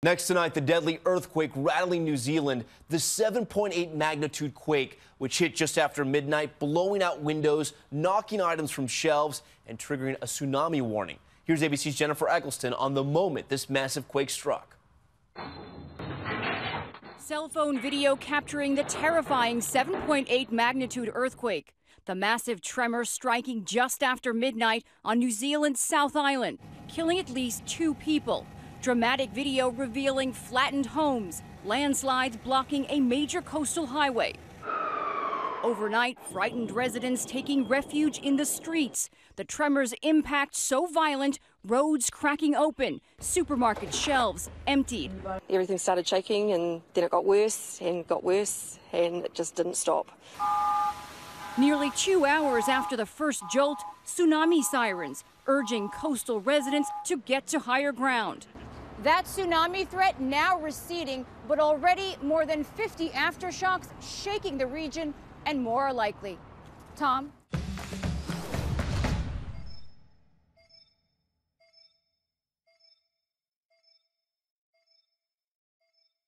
Next tonight, the deadly earthquake rattling New Zealand, the 7.8 magnitude quake, which hit just after midnight, blowing out windows, knocking items from shelves, and triggering a tsunami warning. Here's ABC's Jennifer Eccleston on the moment this massive quake struck. Cell phone video capturing the terrifying 7.8 magnitude earthquake. The massive tremor striking just after midnight on New Zealand's South Island, killing at least 2 people. Dramatic video revealing flattened homes, landslides blocking a major coastal highway. Overnight, frightened residents taking refuge in the streets. The tremor's impact so violent, roads cracking open, supermarket shelves emptied. Everything started shaking and then it got worse and it just didn't stop. Nearly 2 hours after the first jolt, tsunami sirens urging coastal residents to get to higher ground. That tsunami threat now receding, but already more than 50 aftershocks shaking the region, and more are likely. Tom?